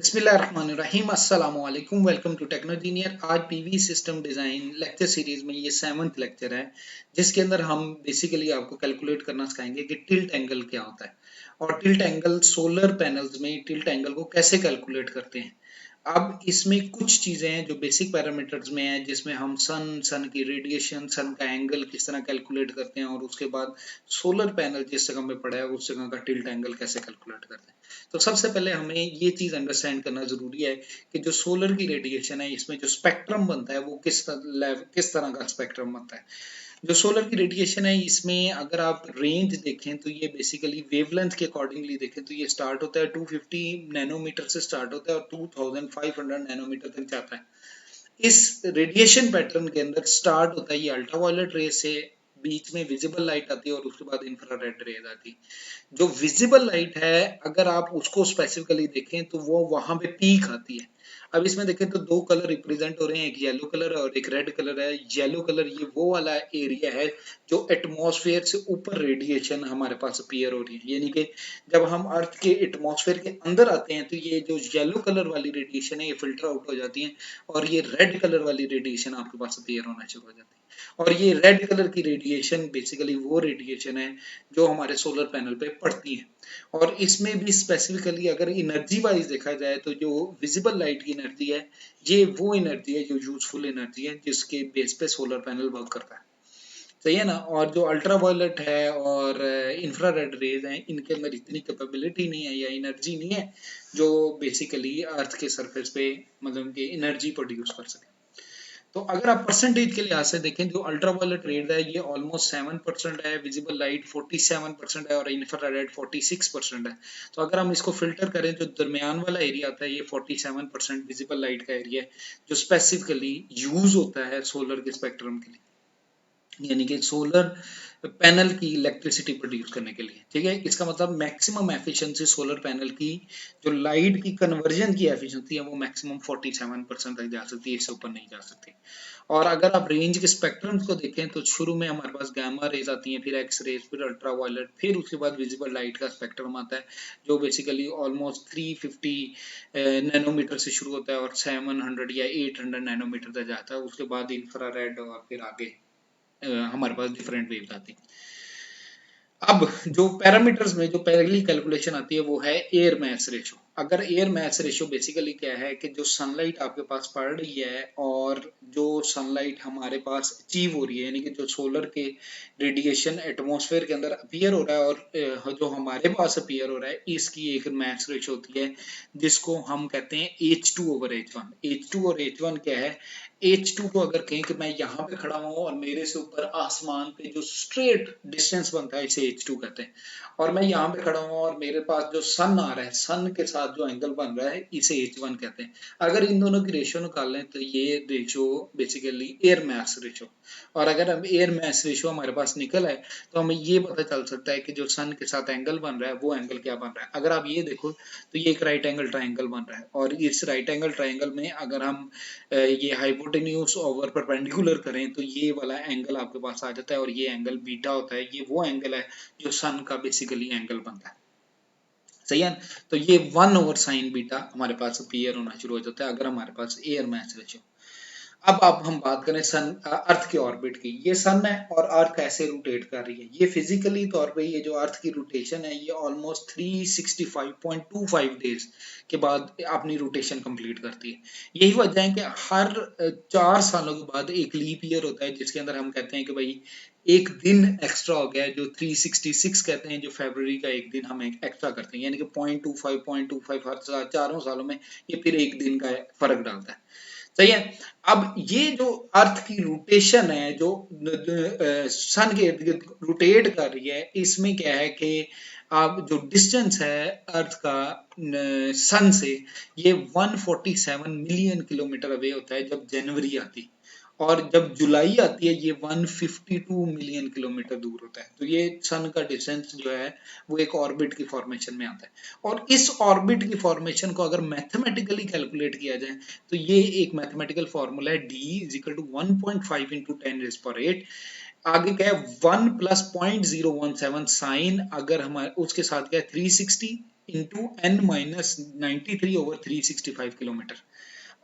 बिस्मिल्लाहिर्रहमानिर्रहीम अस्सलाम वालेकुम। Welcome to Technogineer. आज PV system design lecture series में ये 7th लेक्चर है, जिसके अंदर हम बेसिकली आपको कैलकुलेट करना सिखाएंगे कि टिल्ट एंगल क्या होता है और टिल्ट एंगल सोलर पैनल्स में टिल्ट एंगल को कैसे कैलकुलेट करते हैं। अब इसमें कुछ चीजें हैं जो बेसिक पैरामीटर्स में है, जिसमें हम सन की रेडिएशन, सन का एंगल किस तरह कैलकुलेट करते हैं और उसके बाद सोलर पैनल जिस जगह में पड़ा है उस जगह का टिल्ट एंगल कैसे कैलकुलेट करते हैं। तो सबसे पहले हमें ये चीज अंडरस्टैंड करना जरूरी है कि जो सोलर की रेडिएशन है इसमें जो स्पेक्ट्रम बनता है वो किस तरह का स्पेक्ट्रम बनता है। जो सोलर की रेडिएशन है इसमें अगर आप रेंज देखें तो ये बेसिकली वेवलेंथ के अकॉर्डिंगली देखें तो ये स्टार्ट होता है 250 नैनोमीटर से स्टार्ट होता है और 2500 नैनोमीटर तक जाता है। इस रेडिएशन पैटर्न के अंदर स्टार्ट होता है ये अल्ट्रावायलेट रे से, बीच में विजिबल लाइट आती है और उसके बाद इंफ्रारेड रेज आती है। जो विजिबल लाइट है अगर आप उसको स्पेसिफिकली देखें तो वो वहां पे पीक आती है। अब इसमें देखें तो दो कलर रिप्रेजेंट हो रहे हैं, एक येलो कलर है और एक रेड कलर है। येलो कलर ये वो वाला एरिया है जो एटमॉस्फेयर से ऊपर रेडिएशन हमारे पास अपीयर हो रही है, यानी कि जब हम अर्थ के एटमॉस्फेयर के अंदर आते हैं तो ये जो येलो कलर वाली रेडिएशन है ये फिल्टर आउट हो जाती है और ये रेड कलर वाली रेडिएशन आपके पास अपीयर होना शुरू हो जाती है। और ये रेड कलर की रेडिएशन बेसिकली वो रेडिएशन है जो हमारे सोलर पैनल पे पड़ती है। और इसमें भी स्पेसिफिकली अगर एनर्जी वाइज देखा जाए तो जो विजिबल लाइट की एनर्जी है ये वो एनर्जी है जो यूजफुल एनर्जी है जिसके बेस पे सोलर पैनल वर्क करता है। सही है ना। और जो अल्ट्रावायलेट है और इंफ्रारेड रेज है इनके अंदर इतनी कैपेबिलिटी नहीं है या एनर्जी नहीं है जो बेसिकली अर्थ के सरफेस पे मतलब कि एनर्जी प्रोड्यूस कर सके। तो अगर आप परसेंटेज के लिहाज से देखें जो अल्ट्रावायलेट रेज है ये ऑलमोस्ट 7% है, विजिबल लाइट 47% है और इंफ्रारेड 46% है। तो अगर हम इसको फिल्टर करें जो दरमियान वाला एरिया आता है ये 47% विजिबल लाइट का एरिया है जो स्पेसिफिकली यूज होता है सोलर के स्पेक्ट्रम के लिए, यानी कि सोलर पैनल की इलेक्ट्रिसिटी प्रोड्यूस करने के लिए। ठीक है, इसका मतलब मैक्सिमम एफिशिएंसी सोलर पैनल की जो लाइट की कन्वर्जन की एफिशिएंसी है वो मैक्सिमम 47% तक जा सकती है, इससे ऊपर नहीं जा सकती। और अगर आप रेंज के स्पेक्ट्रम को देखें तो शुरू में हमारे पास गामा रेज आती हैं, फिर एक्स रेज, फिर अल्ट्रावायलेट, फिर उसके बाद विजिबल लाइट का स्पेक्ट्रम आता है जो बेसिकली ऑलमोस्ट 350 नैनोमीटर से शुरू होता है और 700 या 800 नैनोमीटर तक जाता है। उसके बाद इंफ्रारेड और फिर आगे हमारे पास डिफरेंट वेव्स आती हैं। अब जो पैरामीटर्स में जो पहली कैलकुलेशन आती है वो है एयर मास रेशो। अगर एयर मास रेशो बेसिकली क्या है कि जो सनलाइट आपके पास पड़ रही है और जो सनलाइट हमारे पास अचीव हो रही है, यानी कि जो सोलर के रेडिएशन एटमॉस्फेयर के अंदर अपीयर हो रहा है और जो हमारे पास अपीयर हो रहा है, इसकी एक मास रेशो होती है जिसको हम कहते हैं H2/H1। H2 और H1 क्या है? H2 को अगर कहें कि मैं यहाँ पे खड़ा हूँ और मेरे से ऊपर आसमान पे जो स्ट्रेट डिस्टेंस बनता है इसे H2 कहते हैं, और मैं यहाँ पे खड़ा हूँ और मेरे पास जो सन आ रहा है, सन के साथ जो एंगल बन रहा है इसे H1 कहते हैं। अगर इन दोनों की रेशियो निकाल लें तो ये ratio basically air mass ratio. और अगर अब एयर मास रेशियो हमारे पास निकल है तो हमें ये पता चल सकता है कि जो सन के साथ एंगल बन रहा है वो एंगल क्या बन रहा है। अगर आप ये देखो तो ये एक राइट एंगल ट्राइंगल बन रहा है और इस राइट एंगल ट्राइंगल में अगर हम ये हाइपोटेन्यूज ओवर परपेंडिकुलर करें तो ये वाला एंगल आपके पास आ जाता है और ये एंगल बीटा होता है। ये वो एंगल है जो सन का बेसिकली एंगल बनता है। सही है। तो ये 1/sin बीटा हमारे पास अपीयर होना शुरू हो जाता है अगर हमारे पास एयर मास रेशियो। अब हम बात करें सन अर्थ के ऑर्बिट की। ये सन है और अर्थ कैसे रोटेट कर रही है। ये फिजिकली तौर पे ये जो अर्थ की रोटेशन है ये ऑलमोस्ट 365.25 डेज के बाद अपनी रोटेशन कंप्लीट करती है। यही वजह है कि हर 4 सालों के बाद एक लीप ईयर होता है जिसके अंदर हम कहते हैं कि भाई एक दिन एक्स्ट्रा हो गया है, जो 366 कहते हैं, जो फरवरी का एक दिन हम एक्स्ट्रा करते हैं, यानी कि 0.25 हर 4 सालों में ये फिर एक दिन का फर्क डालता है। सही है। अब ये जो अर्थ की रोटेशन है जो सन के इर्द गिर्द रोटेट कर रही है, इसमें क्या है कि अब जो डिस्टेंस है अर्थ का सन से ये 147 मिलियन किलोमीटर अवे होता है जब जनवरी आती, और जब जुलाई आती है ये 152 मिलियन किलोमीटर दूर होता है। तो ये सन का डिस्टेंस जो है वो एक ऑर्बिट की फॉर्मेशन में आता है। और इस ऑर्बिट की फॉर्मेशन को अगर मैथमेटिकली कैलकुलेट किया जाए तो ये एक मैथमेटिकल फॉर्मूला है d is equal to 1.5 into 10⁻8। आगे क्या है 1 + 0.017 साइन, अगर हमारे उसके साथ क्या है 360 इंटू n माइनस 93/365 किलोमीटर।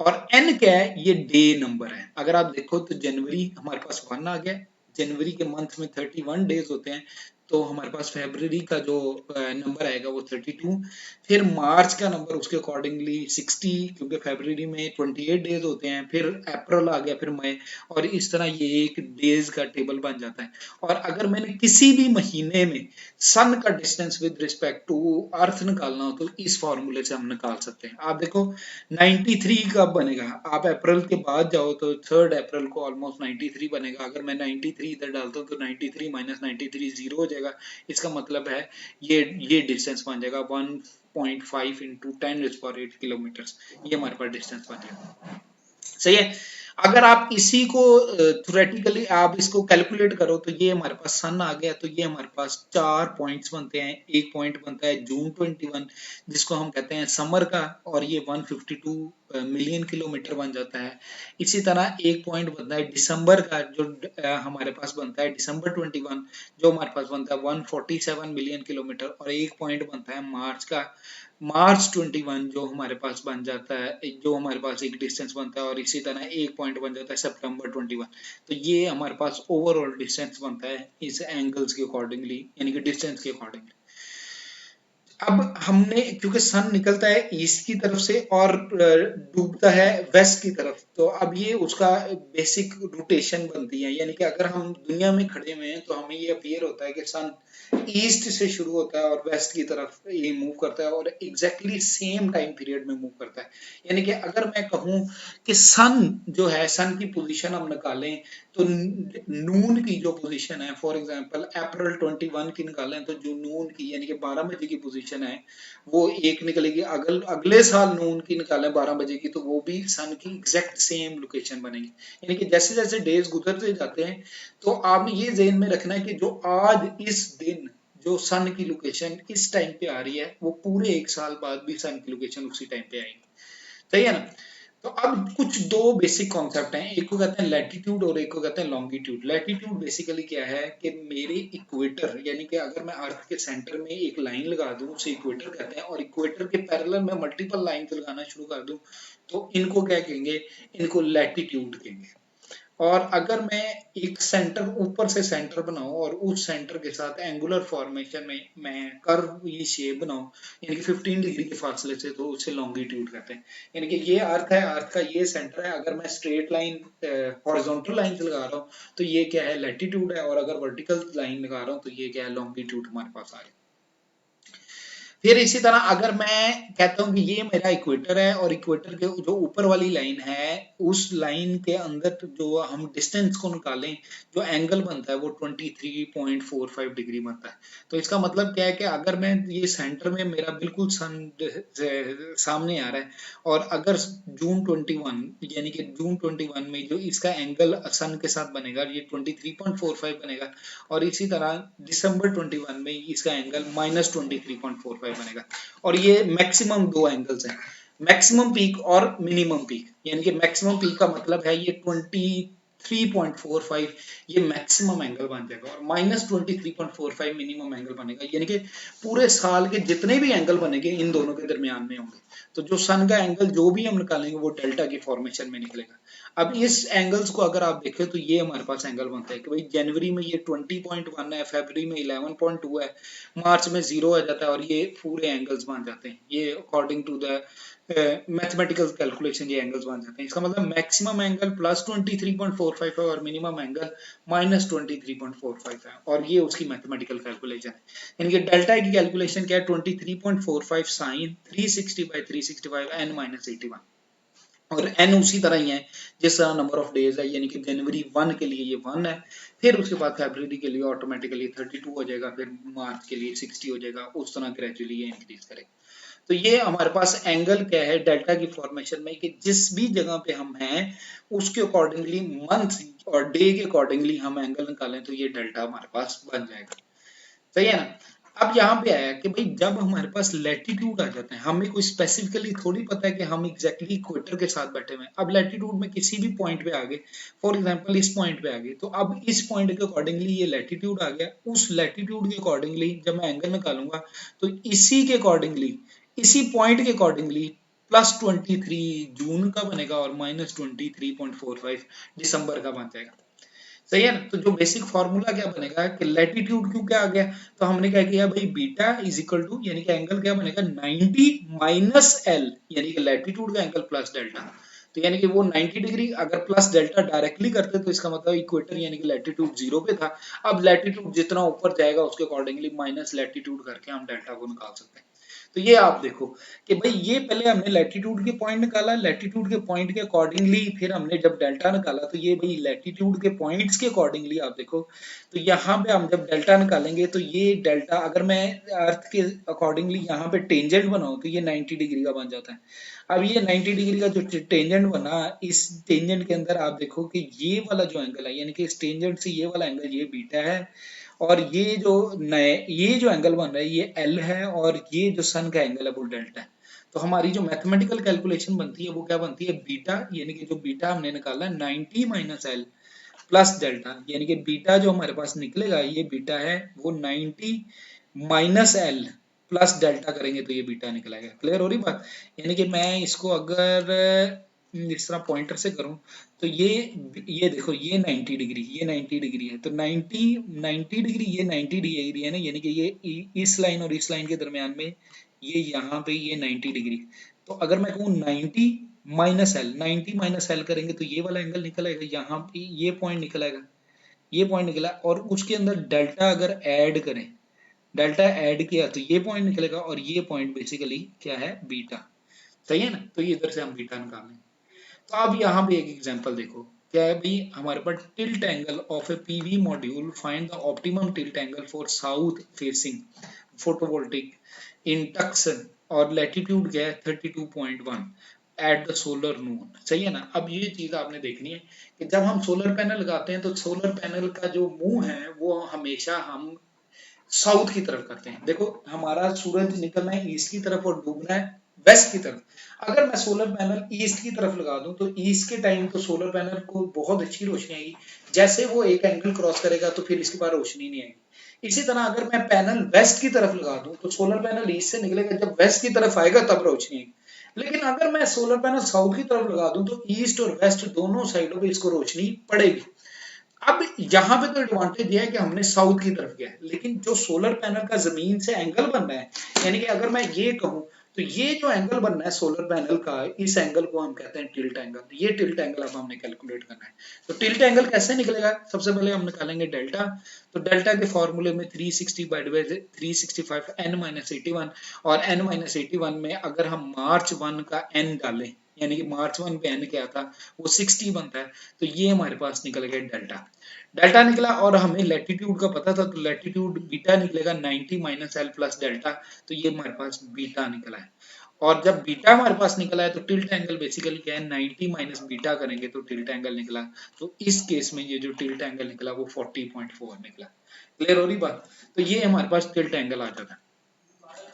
और n क्या है, ये डे नंबर है। अगर आप देखो तो जनवरी हमारे पास 1 आ गया, जनवरी के मंथ में 31 डेज होते हैं, तो हमारे पास फरवरी का जो नंबर आएगा वो 32, फिर मार्च का नंबर उसके अकॉर्डिंगली 60, क्योंकि फरवरी में 28 डेज होते हैं, फिर अप्रैल आ गया, फिर मई, और इस तरह ये एक डेज का टेबल बन जाता है। और अगर मैंने किसी भी महीने में सन का distance with respect to earth निकालना हो तो इस फॉर्मूले से हम निकाल सकते हैं। आप देखो 93 कब बनेगा, आप अप्रैल के बाद जाओ तो 3 अप्रैल को ऑलमोस्ट 93 बनेगा। अगर मैं 93 इधर डालता हूँ तो 93 माइनस 93 जीरो हो जाएगा। इसका मतलब है ये डिस्टेंस बन जाएगा 1.5 इंटू 10⁸ किलोमीटर, ये हमारे पास डिस्टेंस बन जाएगा। सही है। अगर आप इसी को थ्योरेटिकली आप इसको कैलकुलेट करो तो ये हमारे पास सन आ गया, तो ये हमारे पास 4 पॉइंट्स बनते हैं। एक पॉइंट बनता है जून 21 जिसको हम कहते हैं समर का, और ये 152 मिलियन किलोमीटर बन जाता है। इसी तरह एक पॉइंट बनता है दिसंबर का, जो हमारे पास बनता है दिसंबर 21, जो हमारे पास बनता है 147 मिलियन किलोमीटर। और एक पॉइंट बनता है मार्च का, मार्च 21, जो हमारे पास बन जाता है, जो हमारे पास एक डिस्टेंस बनता है। और इसी तरह एक पॉइंट बन जाता है सितंबर 21। तो ये हमारे पास ओवरऑल डिस्टेंस बनता है इस एंगल्स के अकॉर्डिंगली, यानी कि डिस्टेंस के अकॉर्डिंगली। अब हमने, क्योंकि सन निकलता है ईस्ट की तरफ से और डूबता है वेस्ट की तरफ, तो अब ये उसका बेसिक रोटेशन बनती है। यानी कि अगर हम दुनिया में खड़े हुए हैं तो हमें ये अपीयर होता है कि सन ईस्ट से शुरू होता है और वेस्ट की तरफ ये मूव करता है, और एग्जैक्टली सेम टाइम पीरियड में मूव करता है। यानी कि अगर मैं कहूं कि सन जो है, सन की पोजीशन हम निकालें तो नून की जो पोजीशन है, फॉर एग्जांपल अप्रैल 21 की निकालें, तो जो नून की यानी कि 12 बजे की पोजीशन है वो एक निकलेगी। अगले साल नून की निकालें 12 बजे की, तो वो भी सन की एग्जैक्ट सेम लोकेशन बनेगी। यानी कि जैसे जैसे डेज गुजरते जाते हैं, तो आपने ये ज़हन में रखना है कि जो आज इस दिन जो सन की लोकेशन इस टाइम पे आ रही है, वो पूरे एक साल बाद भी सन की लोकेशन उसी टाइम पे आएगी। सही है ना। तो अब कुछ दो बेसिक कॉन्सेप्ट हैं, एक को कहते हैं लैटिट्यूड और एक को कहते हैं लॉन्गिट्यूड। लैटिट्यूड बेसिकली क्या है कि मेरे इक्वेटर, यानी कि अगर मैं अर्थ के सेंटर में एक लाइन लगा दूं उसे इक्वेटर कहते हैं, और इक्वेटर के पैरेलल में मल्टीपल लाइन लगाना शुरू कर दूं तो इनको क्या कहेंगे, इनको लैटिट्यूड कहेंगे। और अगर मैं एक सेंटर ऊपर से सेंटर बनाऊं और उस सेंटर के साथ एंगुलर फॉर्मेशन में मैं कर्व ये शेप बनाऊं, यानी कि 15 डिग्री के फासले से, तो उसे लॉन्गिट्यूड कहते हैं। यानी कि ये अर्थ है, अर्थ का ये सेंटर है, अगर मैं स्ट्रेट लाइन हॉरिजॉन्टल लाइन से लगा रहा हूँ तो ये क्या है, लैटिट्यूड है, और अगर वर्टिकल लाइन लगा रहा हूँ तो ये क्या है, लॉन्गिट्यूड हमारे पास आ गया। फिर इसी तरह अगर मैं कहता हूं कि ये मेरा इक्वेटर है और इक्वेटर के जो ऊपर वाली लाइन है उस लाइन के अंदर जो हम डिस्टेंस को निकालें, जो एंगल बनता है वो 23.45 डिग्री बनता है। तो इसका मतलब क्या है कि अगर मैं ये सेंटर में मेरा बिल्कुल सन सामने आ रहा है, और अगर जून 21 यानी कि जून 21 में जो इसका एंगल सन के साथ बनेगा ये 23.45 बनेगा, और इसी तरह दिसंबर 21 में इसका एंगल -23.45 बनेगा। और ये मैक्सिमम दो एंगल्स हैं, मैक्सिमम पीक और मिनिमम पीक। यानी कि मैक्सिमम पीक का मतलब है ये 23.45 ये मैक्सिमम एंगल बन जाएगा, और -23.45 मिनिमम एंगल बनेगा। यानी कि पूरे साल के जितने भी एंगल बनेंगे इन दोनों के दरमियान में होंगे। तो जो सन का एंगल जो भी हम निकालेंगे वो डेल्टा की फॉर्मेशन में निकलेगा। अब इस एंगल्स को अगर आप देखें तो ये हमारे पास एंगल बनता है कि भाई जनवरी में ये 20.1 है, फरवरी में 11.2 है, मार्च में 0 आ जाता है, और ये पूरे एंगल्स बन जाते हैं। ये according to the mathematical calculation ये एंगल्स बन जाते हैं। इसका मतलब मैक्सिमम एंगल +23.45 है और मिनिमम एंगल -23.45 है, और ये उसकी मैथमेटिकल कैलकुलेशन है। यानी कि डेल्टा की कैलकुलेशन क्या है, 23.45 साइन 360/365 n-81, और n उसी तरह ही है जिस तरह नंबर ऑफ डेज है। यानी कि जनवरी 1 के लिए ये 1 है, फिर उसके बाद फरवरी के लिए ऑटोमेटिकली 32 हो जाएगा, फिर मार्च के लिए 60 हो जाएगा, उस तरह ग्रेजुअली ये इंक्रीज करेगा। तो ये हमारे पास एंगल क्या है डेल्टा की फॉर्मेशन में, कि जिस भी जगह पे हम हैं उसके अकॉर्डिंगली मंथ और डे के अकॉर्डिंगली हम एंगल निकालें तो ये डेल्टा हमारे पास बन जाएगा। सही है ना। अब यहाँ पे आया कि भाई जब हमारे पास लैटिट्यूड आ जाता है, हमें कोई स्पेसिफिकली थोड़ी पता है कि हम एग्जैक्टली इक्वेटर के साथ बैठे हुए हैं। अब लैटिट्यूड में किसी भी पॉइंट पे आ गए, फॉर एग्जांपल इस पॉइंट पे आ गए, तो अब इस पॉइंट के अकॉर्डिंगली ये लैटिट्यूड आ गया, उस लैटिट्यूड के अकॉर्डिंगली जब मैं एंगल निकालूंगा तो इसी के अकॉर्डिंगली, इसी पॉइंट के अकॉर्डिंगली +23 जून का बनेगा और -23.45 दिसंबर का बन जाएगा। सही है ना। तो जो बेसिक फॉर्मूला क्या बनेगा कि लैटिट्यूड क्यों क्या आ गया, तो हमने क्या किया भाई बीटा इज इक्वल टू, यानी कि एंगल क्या बनेगा 90 माइनस एल, यानी कि लैटिट्यूड का एंगल प्लस डेल्टा। तो यानी कि वो 90 डिग्री अगर प्लस डेल्टा डायरेक्टली करते तो इसका मतलब इक्वेटर यानी कि लैटिट्यूड 0 पे था। अब लैटिट्यूड जितना ऊपर जाएगा उसके अकॉर्डिंगली माइनस लैटिट्यूड करके हम डेल्टा को निकाल सकते हैं। तो ये आप देखो कि भाई ये पहले हमने लैटिट्यूड के पॉइंट निकाला, लैटिट्यूड के पॉइंट के अकॉर्डिंगली फिर हमने जब डेल्टा निकाला, तो ये भाई लैटिट्यूड के पॉइंट्स के अकॉर्डिंगली आप देखो, तो यहाँ पे हम जब डेल्टा निकालेंगे तो ये डेल्टा अगर मैं अर्थ के अकॉर्डिंगली यहाँ पे टेंजेंट बनाऊं तो ये 90 डिग्री का बन जाता है। अब ये 90 डिग्री का जो टेंजेंट बना, इस टेंजेंट के अंदर आप देखो कि ये वाला जो एंगल है, यानी कि इस टेंजेंट से ये वाला एंगल ये बीटा है, और ये जो एंगल बन रहा है ये एल है, और ये जो सन का एंगल है वो डेल्टा है। तो हमारी जो मैथमेटिकल कैलकुलेशन बनती है वो क्या बनती है, बीटा, यानी कि जो बीटा हमने निकाला 90 माइनस एल प्लस डेल्टा, यानी कि बीटा जो हमारे पास निकलेगा ये बीटा है वो 90 माइनस एल प्लस डेल्टा करेंगे तो ये बीटा निकलेगा। क्लियर हो रही बात। यानी कि मैं इसको अगर इस तरह पॉइंटर से करूं तो ये देखो ये 90 डिग्री, ये 90 डिग्री है, तो 90 डिग्री, ये 90 डिग्री है ना, यानी कि ये इस लाइन और इस लाइन के दरमियान में ये यहाँ पे ये 90 डिग्री। तो अगर मैं कहूँ 90 माइनस एल, 90 माइनस एल करेंगे तो ये वाला एंगल निकल आएगा, यहाँ पे ये पॉइंट निकल आएगा, ये पॉइंट निकला, और उसके अंदर डेल्टा अगर ऐड करें, डेल्टा ऐड किया तो ये पॉइंट निकलेगा, और ये पॉइंट बेसिकली क्या है, बीटा। सही है ना। तो ये इधर से हम बीटा निकालेंगे। तो अब यहाँ पे एक एग्जांपल देखो, क्या है भाई हमारे पास tilt angle of a PV module, find the optimum tilt angle for south facing photovoltaic in Tucson, और लैटिट्यूड क्या है 32.1 एट द सोलर नून। सही है ना। अब ये चीज आपने देखनी है कि जब हम सोलर पैनल लगाते हैं तो सोलर पैनल का जो मुंह है वो हमेशा हम साउथ की तरफ करते हैं। देखो हमारा सूरज निकलना है ईस्ट की तरफ और डूबना है वेस्ट की तरफ। अगर मैं सोलर पैनल ईस्ट की तरफ लगा दूं तो ईस्ट के टाइम तो सोलर पैनल को बहुत अच्छी रोशनी आएगी, जैसे वो एक एंगल क्रॉस करेगा तो फिर इसके पास रोशनी नहीं आएगी। इसी तरह अगर मैं पैनल वेस्ट की तरफ लगा दूं तो सोलर पैनल ईस्ट से निकलेगा, जब वेस्ट की तरफ आएगा तब रोशनी आएगी। लेकिन अगर मैं सोलर पैनल साउथ की तरफ लगा दूं तो ईस्ट और वेस्ट दोनों साइडों पे इसको रोशनी पड़ेगी। अब यहाँ पे तो एडवांटेज ये है कि हमने साउथ की तरफ किया है, लेकिन जो सोलर पैनल का जमीन से एंगल बन रहा है, यानी कि अगर मैं ये कहूं तो ये जो एंगल बन रहा है सोलर पैनल का, इस एंगल को हम कहते हैं टिल्ट एंगल। ये टिल्ट एंगल अब हमने कैलकुलेट करना है। तो टिल्ट एंगल कैसे निकलेगा, सबसे पहले हम निकालेंगे डेल्टा। तो डेल्टा के फॉर्मूले में 365 n माइनस 81, और n माइनस 81 में अगर हम मार्च 1 का n डालें, यानी कि मार्च 1 पे n क्या था वो 60 बनता है, तो ये हमारे पास निकल गया डेल्टा। डेल्टा निकला, और हमें लैटिट्यूड का पता था तो लैटिट्यूड बीटा निकलेगा 90 माइनस एल प्लस डेल्टा, तो ये हमारे पास बीटा निकला है। और जब बीटा हमारे पास निकला है तो टिल्ट एंगल बेसिकली क्या है, 90 माइनस बीटा करेंगे तो टिल्ट एंगल निकला। तो इस केस में ये जो टिल्ट एंगल निकला वो 40.4 निकला। क्लियर हो रही बात। तो ये हमारे पास टिल्ट एंगल आ जाता है।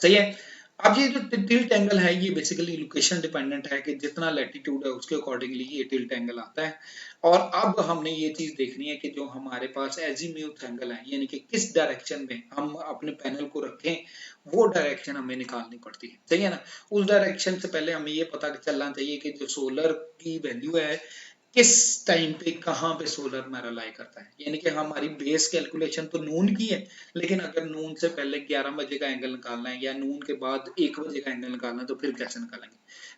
सही है। अब ये जो टिल्ट एंगल है ये बेसिकली लोकेशन डिपेंडेंट है कि जितना लैटिट्यूड है उसके अकॉर्डिंगली ये टिल्ट एंगल आता है। और अब हमने ये चीज देखनी है कि जो हमारे पास एजीम्यूथ एंगल है, यानी कि किस डायरेक्शन में हम अपने पैनल को रखें, वो डायरेक्शन हमें निकालनी पड़ती है। सही है ना। उस डायरेक्शन से पहले हमें ये पता चलना चाहिए कि जो सोलर की वैल्यू है किस टाइम पे कहाँ पे सोलर हमारा लाई करता है, यानी कि हमारी बेस कैलकुलेशन तो नून की है, लेकिन अगर नून से पहले 11 बजे का एंगल निकालना है या नून के बाद 1 बजे का एंगल निकालना है तो फिर कैसे निकालेंगे।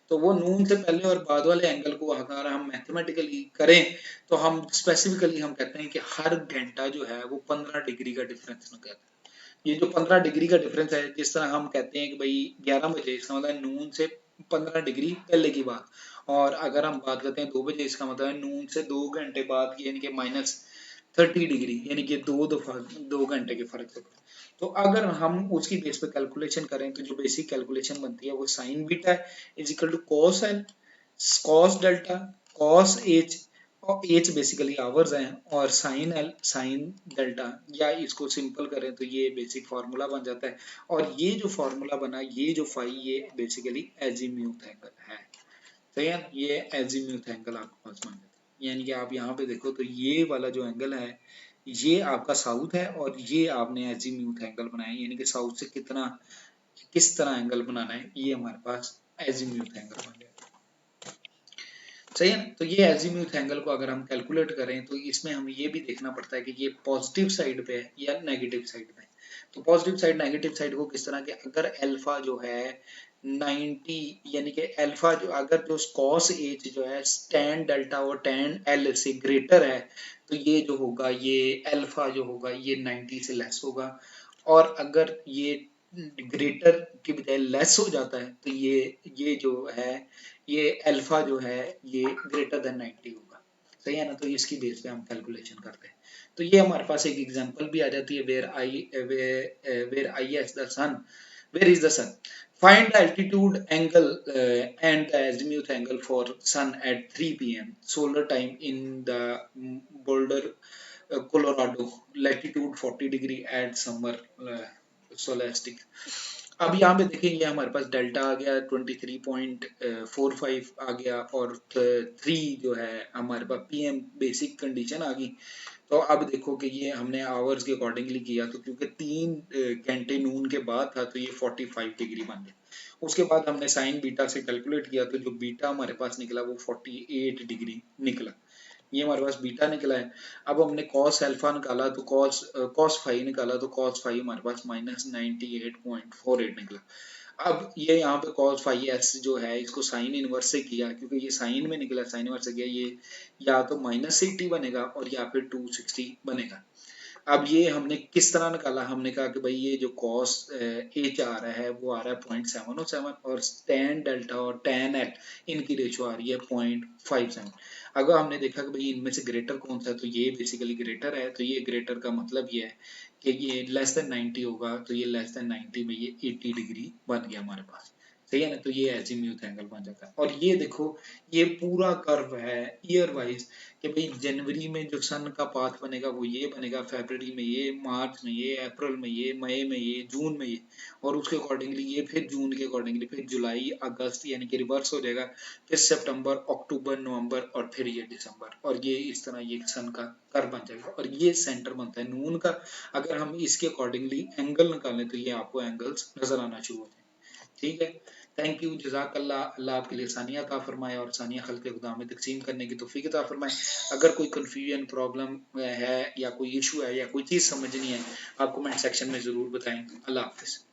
तो वो नून से पहले और बाद वाले एंगल को अगर हम मैथमेटिकली करें तो हम स्पेसिफिकली हम कहते हैं कि हर घंटा जो है वो 15 डिग्री का डिफरेंस निकलता है। ये जो 15 डिग्री का डिफरेंस है, जिस तरह हम कहते हैं कि भाई 11 बजे, इसका मतलब नून से 15 डिग्री पहले की बात, और अगर हम बात करते हैं 2 बजे, इसका मतलब है नून से 2 घंटे बाद, यानी कि -30 डिग्री, यानी कि 2 घंटे के फर्क से। तो अगर हम उसकी बेस पे कैलकुलेशन करें तो जो बेसिक कैलकुलेशन बनती है वो sine beta is equal to cos L, cos delta, cos H और एच बेसिकली आवर्स हैं, और साइन डेल्टा, या इसको सिंपल करें तो ये बेसिक फार्मूला बन जाता है। और ये जो फार्मूला बना, ये जो फाई, ये बेसिकली एजीम्यूथ एंगल है। सही है, ये एजीम्यूथ एंगल आपके पास बन जाता है। यानी कि आप यहाँ पे देखो तो ये वाला जो एंगल है ये आपका साउथ है, और ये आपने एजीम्यूथ एंगल बनाया, यानी कि साउथ से कितना, किस तरह एंगल बनाना है, ये हमारे पास एजीम्यूथ एंगल बन जाएगा। सही है ना। तो ये एजीम्यूथ एंगल को अगर हम कैलकुलेट करें तो इसमें हमें ये भी देखना पड़ता है कि ये पॉजिटिव साइड पे है या नेगेटिव साइड पे है। तो पॉजिटिव साइड नेगेटिव साइड को किस तरह के, अगर अल्फा जो है 90, यानी कि अल्फा जो, अगर जो कॉस एच जो है tan डेल्टा और tan एल से ग्रेटर है, तो ये जो होगा, ये अल्फा जो होगा ये 90 से लेस होगा। और अगर ये ग्रेटर की बजाय लेस हो जाता है तो ये जो है, ये अल्फा जो है ये ग्रेटर देन 90 होगा। सही है ना। तो इसकी बेस पे हम कैलकुलेशन करते हैं। तो ये हमारे पास एक एग्जांपल भी आ जाती है, where is the sun, where is the sun, find the altitude angle and the azimuth angle for sun at 3 p.m. Solar time in the Boulder Colorado, latitude 40 degree at summer solstice. अब यहाँ पे देखिए, ये हमारे पास delta आ गया 23.45 आ गया, और 3 जो है हमारे पास पीएम बेसिक कंडीशन आ गई। तो अब देखो कि ये हमने आवर्स के अकॉर्डिंगली किया, तो क्योंकि 3 घंटे नून के बाद था तो ये 45 डिग्री बन गया। उसके बाद हमने साइन बीटा से कैलकुलेट किया, तो जो बीटा हमारे पास निकला वो 48 डिग्री निकला। ये हमारे पास बीटा निकला है। अब हमने कॉस अल्फा निकाला, तो कॉस फाई निकाला, तो कॉस फाई हमारे पास -98.48 निकला। अब ये यहाँ पे कॉस फाई एस जो है इसको साइन इनवर्स से किया, क्योंकि ये साइन में निकला, साइन इनवर्स से किया, ये या तो -80 बनेगा और या फिर 260 बनेगा। अब ये हमने किस तरह निकाला, हमने कहा कि भाई ये जो कॉस एच आ रहा है वो आ रहा है 0.707, और tan डेल्टा और tan एल इनकी रेशो आ रही है 0.57। अगर हमने देखा कि भाई इनमें से ग्रेटर कौन सा है, तो ये बेसिकली ग्रेटर है। तो ये ग्रेटर का मतलब ये है कि ये लेस देन 90 होगा, तो ये लेस देन 90 में ये 80 डिग्री बन गया हमारे पास। सही है ना। तो ये एजीम्यूथ एंगल बन जाता है। और ये देखो, ये पूरा कर्व है ईयर वाइज, कि भाई जनवरी में जो सन का पाथ बनेगा वो ये बनेगा, फरवरी में ये, मार्च में ये, अप्रैल में ये, मई में ये, जून में ये, और उसके अकॉर्डिंगली ये फिर जून के अकॉर्डिंगली फिर जुलाई अगस्त, यानी कि रिवर्स हो जाएगा, फिर सितंबर अक्टूबर नवंबर, और फिर ये दिसंबर, और ये इस तरह ये सन का कर्व बन जाएगा। और ये सेंटर बनता है नून का। अगर हम इसके अकॉर्डिंगली एंगल निकालें तो ये आपको एंगल्स नजर आना शुरू हो जाए। ठीक है। थैंक यू, जज़ाकल्लाह। अल्लाह आपके लिए सानिया अता फरमाए और सानिया खल्क़ खुदा में तकसीम करने की तौफीक अता फरमाए। अगर कोई कन्फ्यूजन प्रॉब्लम है, या कोई इशू है, या कोई चीज़ समझ नहीं है, आप कमेंट सेक्शन में ज़रूर बताएं। अल्लाह हाफ़िज़।